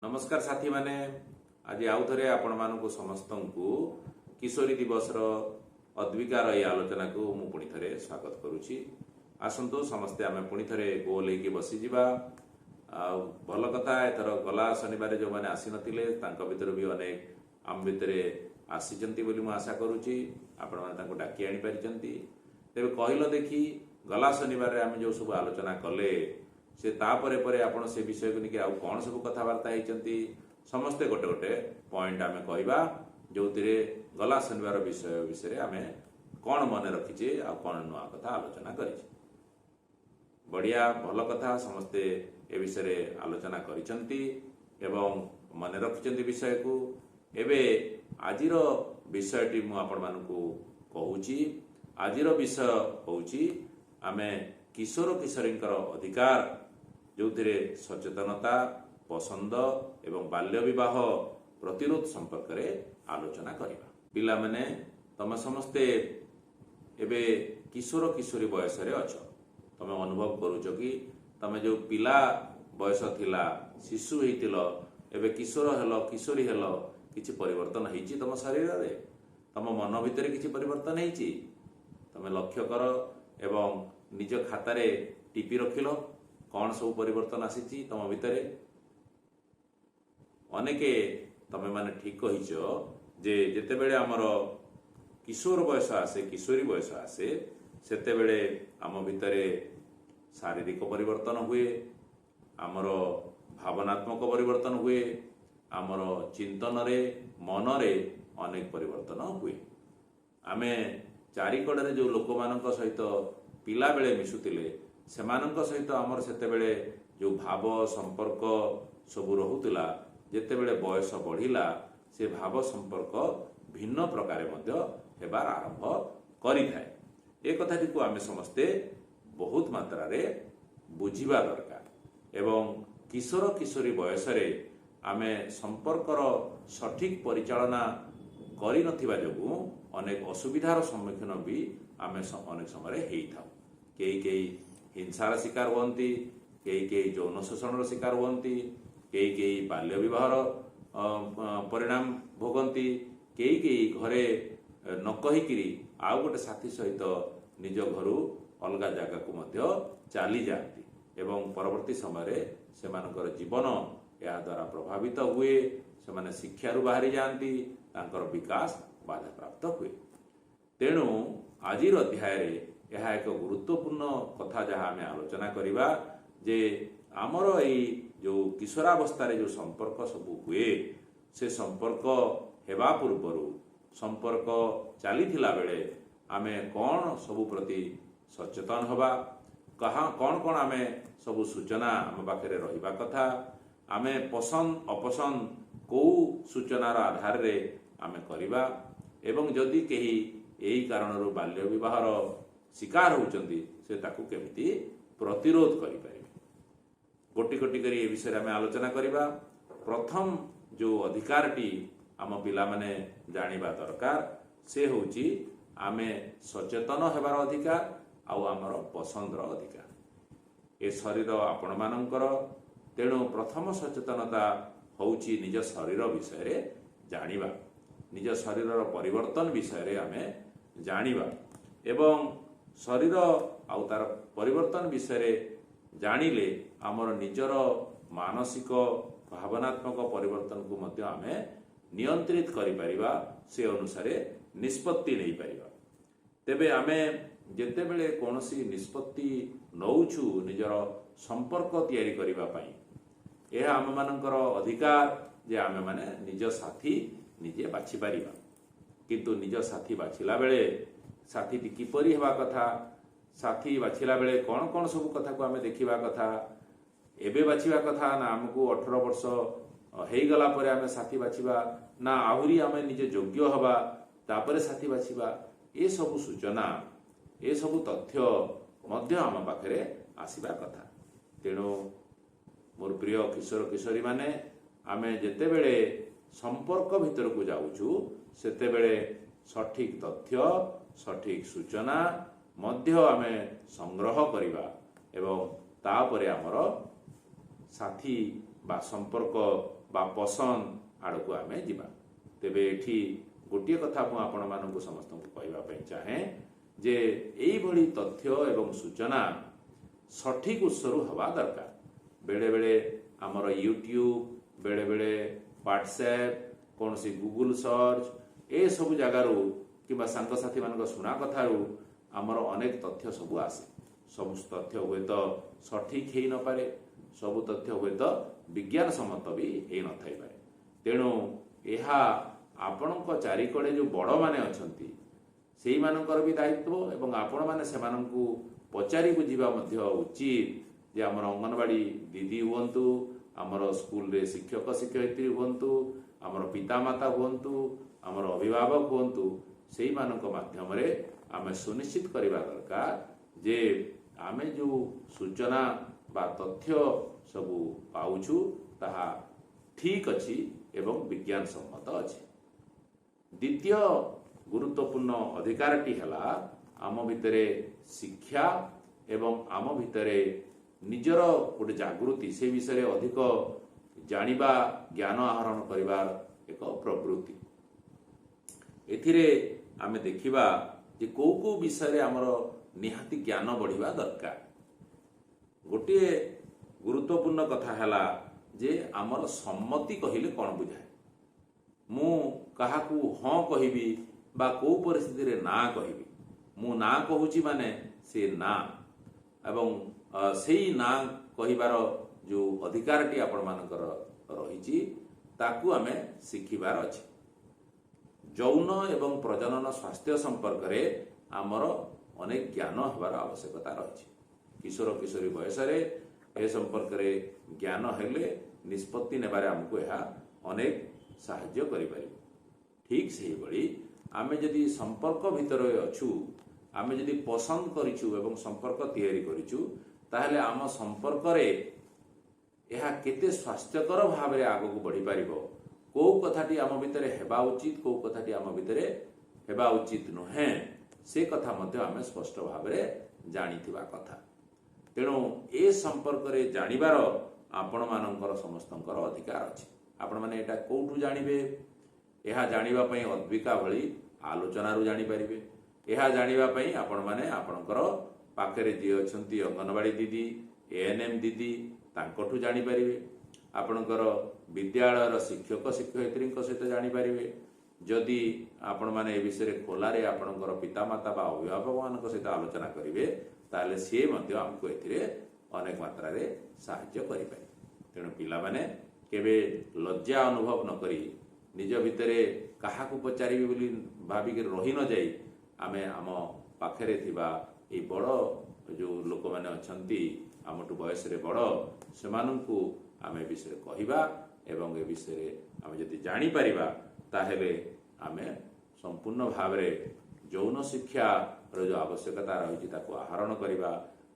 नमस्कार साथी माने आज आउ थे आपण मानू समस्त को किशोरी दिवस अद्विकार ये आलोचना को पुणी थे स्वागत करुच्ची। आसतु समस्ते आम पुणी थे गोल हो बसीजा भल कथा एथर गला शनिवार जो मैंने आसी नथिले भीतर भी अनेक आम भितर आसी बोली आशा करुच्ची आपण मैंने डाकी आनी पारिचंती। तेबे कहल देखी गला शनिवार आम जो सब आलोचना कले से तापरे परे आपण से विषय को लेकिन कौन सब कथबार्ता होती समस्ते गोटे गोटे पॉइंट आम कहवा जो गला शनिवार विषय विषय आम कौन मन रखीचे आ कौन नुआ कथा आलोचना करिछे। बढ़िया भल कथा समस्ते ए विषय आलोचना करिसंती एवं मन रखिचंती विषय को। एबे आजिर विषयटी मु आपण मानकु कहूची। आजिर विषय होउची आमे किशोर किशोरींकर अधिकार जो सचेतनता पसंद एवं बाल्य विवाह प्रतिरोध संपर्क में आलोचना करवा। पिला माने तम समस्ते एबे किशोर किशोरी बयस रे अछ तमे अनुभव करूछ कि तमे जो पिला बयस थिला शिशु हेतिल एबे किशोर हेलो किशोरी हेलो किछि परिवर्तन हेछि तम शरीर रे तम मन भितर किछि परिवर्तन हेछि तमे लक्ष्य कर एवं निज खातारे टीपी रखिल कौन सब परिवर्तन आसी तम भितर। अनेके तमे माने ठीक कहिछ जे जेतेबेले आमर किशोर बयस आसे किशोरी बयस आसे सेतेबेले आम भितरे शारीरिक परिवर्तन हुए आमर भावनात्मक परिवर्तन हुए आमर चिंतन रे मन रे अनेक परिवर्तन हुए। आमे चारिकड़े जो लोक मानक सहित पिला बेले मिशुतिले सेमानक सहित आमर सेतेबेले जो भाव संपर्क सब रहुतिला जेतेबेले बयस बढ़िला से भाव संपर्क भिन्न प्रकार मध्य हेबार आरंभ करिथाए। ए कथाटी को आमे समस्ते बहुत मात्रा रे बुझिबा दरकार एवं किशोर किशोरी बयस रे आमे संपर्कर सठिक परिचालना करि नथिबा जोगु अनेक असुविधार सम्मुखीन भी आमे अनेक समय हेई थाउ। कई हिंसार शिकार हुअन्ति कई यौन शोषण शिकार हुअन्ति कई बाल्य विवाहर परिणाम भोगन्ति कई घरे न कहिकिरी आउ गोटे साथी सहित निज घर अलगा जगह को मध्य चली जाती एवं परवर्ती समय सेमानकर जीवन या द्वारा प्रभावित हुए से शिक्षारू बाहरी जाती तांकर विकास बाधा प्राप्त हुए। तेणु आजिर अध्याय यह एक गुरुत्वपूर्ण कथा जहाँ आम आलोचना करवा जे आमर यही जो किशोरावस्था जो संपर्क सब हुए से संपर्क हेबा पूर्वर संपर्क चली बेले आमे कौन सबु प्रति सचेतन हवा कहाँ कौन कौन आमे सबु सूचना आम पाखे रहिबा कथा आमे पसंद अपसंद को सूचनार आधार रे आमे करिबा एवं जदि केही यही कारण बाल्य विवाहर शिकार होउचंदी से ताकू केमिति प्रतिरोध करि परिबे गोटी गोटी करी ए विषय आमे आलोचना करिबा। प्रथम जो अधिकारटी आम पिला माने जानिबा दरकार से होउची आमे सचेतन हेबार अधिकार आउ आमर पसंदर अधिकार ए शरीर आपण मानकर। तेणु प्रथम सचेतनता होउची निज शरीर विषय रे जानिबा निज शरीर परिवर्तन विषय रे आमे जानिबा एवं शरीर आउ तार परिवर्तन विषय रे जानिले आमर निजर मानसिक भावनात्मक परिवर्तन को मध्य आमे नियंत्रित करि परिबा से अनुसार निष्पत्ति नहीं परिबा। तेबे आमे जेतेबेले कोनोसी निष्पत्ति नौछु निजर संपर्क तैयारी करिबा पई यह आम मानकर अधिकार जे आमे माने निज साथी निजे बाछि परिबा किंतु निज साथी बाछिला बेले साथी किपरि हेबा कथा साथी बाछिला बेले कौन कौन सब कथा को आमे देखिबा कथा एबे बाछिबा कथा ना हमको 18 वर्ष हेगला परे आमे साथी बाछिबा ना आहुरी आमे निजे योग्य हबा तापरे साथी बाछिबा ए सब सूचना ए सब तथ्य मध्य आम पाखरे आसीबा कथा। तेणु मोर प्रिय किशोर किशोरी माने आमे जेतेबेले संपर्क भीतर को जाउछु सेतेबेले सठिक तथ्य सठिक सूचना मध्य आमे संग्रह करिबा एवं तापरे आमर साथी बा संपर्क बा पसंद आड़क आम जा तेबे एठी गोटे कथा मु आपण मानक समस्त कहवाई चाहे जे यही तथ्य एवं सूचना सठिक उत्सरू हवा दरकार। बेले बेले आमर यूट्यूब बेले बेले व्हाट्सएप कौन सी गूगल सर्च ए सब जगार कि सांगसाथी मान शुणा कथारू आमर अनेक तथ्य सब आसे। सब तथ्य हुए तो सठिक हो न पारे, सब तथ्य हुए तो विज्ञान सम्मत भी हो न थाई पारे। तेणु यह आपणक चारिकड़े जो बड़ माने अछंती सेई मानकर भी दायित्व एवं आपण माने सेमानंकु पचारि बुझिबा मध्य उचित जे आमर अंगनवाड़ी दीदी हुंतु, आमर स्कूल रे शिक्षक शिक्षयित्री हुंतु, आमर पितामाता हुंतु, आमर अभिभावक हुंतु, सेई मानक माध्यम रे आमे सुनिश्चित करबा दरकार जे आमे जो सूचना बा तथ्य सब पाउछु ताहा ठीक अछि एवं विज्ञान सम्मत अछि। द्वितीय गुरुत्वपूर्ण अधिकारटी है आम भितरे शिक्षा एवं आम भितरे निजर गोटे जागृति से विषय अधिक जानिबा ज्ञान आहरण करिवार एक प्रवृत्ति। एथिरे आमे देखिबा जे को विषय आमर निहाती ज्ञान बढ़िबा दरकार। गोटे गुरुत्वपूर्ण कथा है जे आमर सम्मति कहिले कौन बुझाए। मु काहाकू हाँ कहबी बा को परिस्थिति रे ना कहबी, मु ना कहूची माने से ना एवं सेई ना कहिबार जो अधिकारटी आपण मानकर रहिछि ताकू आमे शिखिबार अछि। यौन एवं प्रजनन स्वास्थ्य संपर्क रे आमर अनेक ज्ञान हबार आवश्यकता रही। किशोर किशोरी बयस ए संपर्क रे ज्ञान हेले निष्पत्ति नेबारे हमको यह अनेक साहाय्य करिपारिबो। ठीक से बड़ी आमे जदि संपर्क भितर अछु, आमे जदि पसंद करिछु एवं संपर्क तैयारी करिछु ताहले आम संपर्क रे यह केते स्वास्थ्यकर भाव रे आगो को बढ़ी पारिबो, को कथाटी आम भितरे हेबा उचित को कथाटी आम भितरे हेबा उचित नुहे से कथा मध्य आमे स्पष्ट भाव रे जानिथिबा कथा। तेणु ए संपर्क रे जानिबार आपण मानकर समस्तंकर अधिकार अछि। आपण माने एटा कोठु जानिबे, यह जानिबा पई अद्विका भली आलोचना रु जानि परिबे। यह जानिबा पई आपण माने आपणकर पाखरे जे अछंती अंगनवाड़ी दीदी एएनएम दीदी तांकठु जानि परिबे। आपणकर विद्यालयर शिक्षक शिक्षयित्री सहित जानि परिबे। जदि आपण माने ए विषय खोलारे आपणकर पितामाता बा अभिभावक मान सहित आलोचना करिवे ताले से मध्य हमको एथिरे अनेक मात्रा रे साहाय्य करि पारे। तेणु पिला माने केबे लज्जा अनुभव न करी निज भितरे काहाकू पचारिबे बोली भाबिक रही न जाई आमे आम पाखरे थिबा ए बड़ जो लोक माने अछंती आमटू बयस रे बड़ सेमानंकु आमे विषय कहिबा एवं ए विषय आमे जदि जानि परिबा ताहेले आमे संपूर्ण भाव रे यौन शिक्षा रो जो आवश्यकता रही ताकू आहरण करिबा,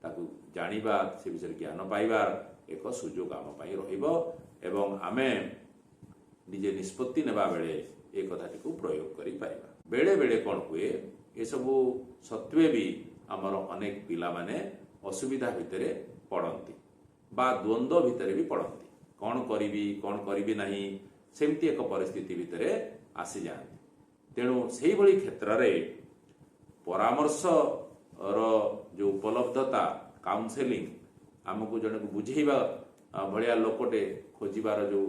ताकू जानिबा, से विषय ज्ञान पाइबार एक सुजोग आम पाई रहिबो एवं आमे निजे निष्पत्ति नेबा बेले ए कथाटी को प्रयोग करि पाइबा। बेले बेले कौन हुए ए सबु सत्वे भी आमर अनेक पिला माने असुविधा भितरे पड़ती बा द्वंद्व भितरे भी पड़ती, कौन करिबी नहीं सेमती एक परिस्थिति भितरे आसी जाती। तेणु सेही भली क्षेत्र रे परामर्श रो जो उपलब्धता काउंसेलिंग आमको जने को बुझेबा भलिया लोकटे खोजिबार जो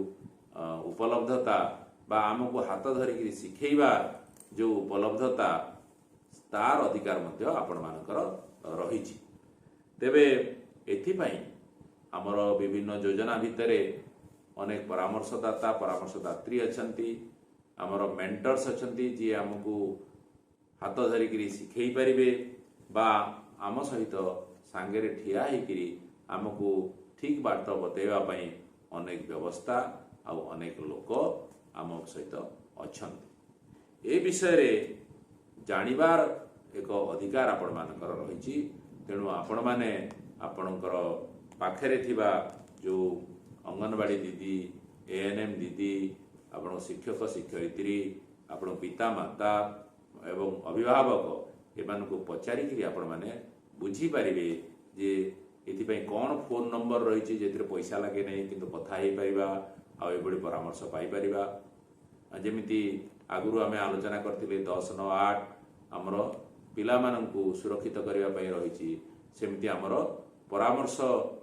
उपलब्धता बा आमको हाथ धरिक शिखेबा जो उपलब्धता तार अधिकार मध्य आपण मानकर रहिछि। तेबे एथिपाई आमर विभिन्न योजना भितरे अनेक परामर्शदाता परामर्शदात्री अछंती, आमर मेंटर्स अछंती जी आमको हाथ धरिक शिखई पारिबे बा आम सहित सांगे ठिया होकरी आमको ठीक बाट बतेवा पई अनेक व्यवस्था आ अनेक लोक आम सहित अछंती। ए विषय रे जानिबार एक अधिकार आपण मानकर रहिछि। तेणु आपण माने आपणकर पाखरे थिबा जो अंगनवाड़ी दीदी एएनएम दीदी आपण शिक्षक शिक्षयित्री आपण पिता माता एवं अभिभावक एमानकु पचारिकी आपण माने बुझी पारिबे जे एथिपाई कौन फोन नंबर रही जेथिरे पैसा लगे नहीं किंतु कथा ही परिबा एभଳି परामर्श पाइपर जमीती आगु आम आलोचना करते 10-9-8 आमर पिलामानंकु सुरक्षित करने रही सेमती आमर परामर्श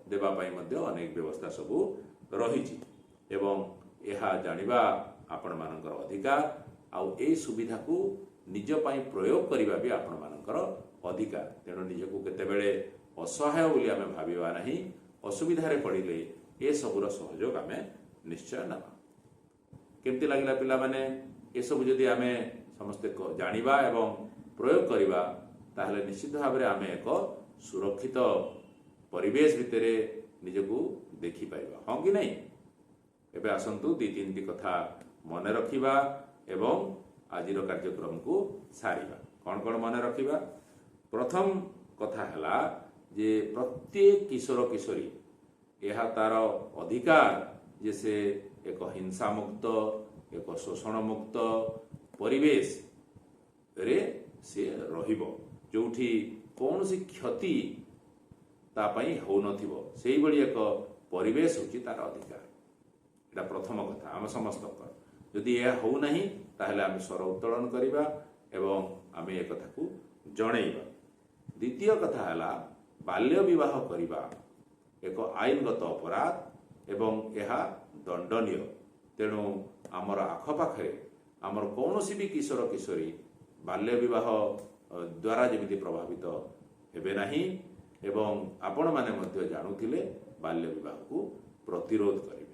देवाई अनेक व्यवस्था सब रही एवं यह जानिबा आपण मानकर अधिकार आउ ए सुविधा को निज पई प्रयोग करबा भी आपण मानकर अधिकार तेणु निजको केतेबेले असहाय बोली आमे भाबिबा नाही असुविधा रे पड़िले ए सबुर सहयोग आमे निश्चय नबा केमती लागला पिला माने ए सब जदि आमे समस्ते जानिबा एवं प्रयोग करबा ताहले निश्चित भाव रे आमे एक सुरक्षित परिवेश भितरे निजको देखि पाइबा हां कि नहीं एबे आसंतु 2-3 कथा मन रखिबा एवं आजिर कार्यक्रम को सारिबा कौन कौन मन रखिबा प्रथम कथा हला जे प्रत्येक किशोर किशोरी यह तार अधिकार जे से एक हिंसा मुक्त एक शोषण मुक्त परिवेश रे से रहिबो जोठी कौन सी क्षति तापाई हो नथिबो सेही बड़ी एक परिवेश होची तार अधिकार एटा प्रथम कथा आम समस्त जदि यह हो नहीं ताहले आम स्वर उत्तोलन करिबा एवं आम ए कथा को जणैबा द्वितीय कथा हला बाल्य विवाह करिबा एक आईनगत अपराध एवं यह दंडनीय तेणु आमर आखपाखे आमर कौन भी किशोर किशोरी बाल्य विवाह द्वारा जमिति प्रभावित हेबे नाही एवं आपण माने मध्य जानुथिले बाल्य विवाह को प्रतिरोध करिवे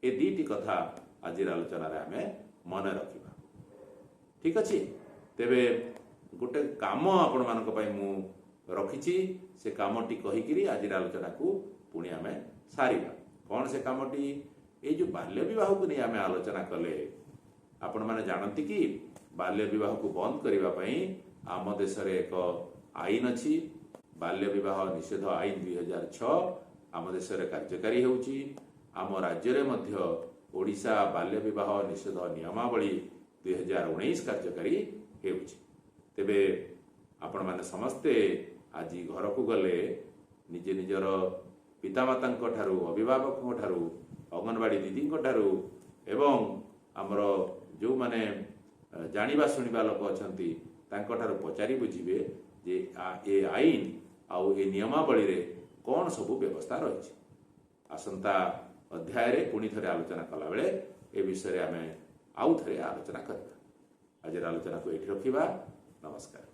ए दीटी कथा आज आलोचना आमे मन रखिबा ठीक अच्छे तेबे गोटे काम आपण मानक पई मु रखिछि से कामटी कहिकिरी आज आलोचना को पुणी आमे सारिबा कौन से कामटी ए जो बाल्य विवाह को नहीं आमे आलोचना कले आपण माने जानती कि बाल्य विवाह को बंद करिबा पई आम देश रे एक आईन अछि बाल्य विवाह निषेध आईन 2006 आम देश रे कार्यकारी होउछि आम राज्य रे मध्य ओडिशा बाल्य विवाह निषेध नियमावली 2019 कार्यकारी हेउछि तेबे आपण माने समस्ते आज घर को गले निजे निजर पितामाता ठारू अभिभावक ठारू अंगनवाड़ी दीदी ठारू एवं आमर जो माने जानिबा सुनिबा लोक अछंती तांको ठारू पचारि बुझिबे जे ए आईन आउ ए नियमावली रे कौन सब व्यवस्था रही आसंता अध्याय रे पुणी थरे आलोचना कला बेले ए विषय रे आमे आउ थरे आलोचना करबा आज आलोचना को एठी रखिबा नमस्कार।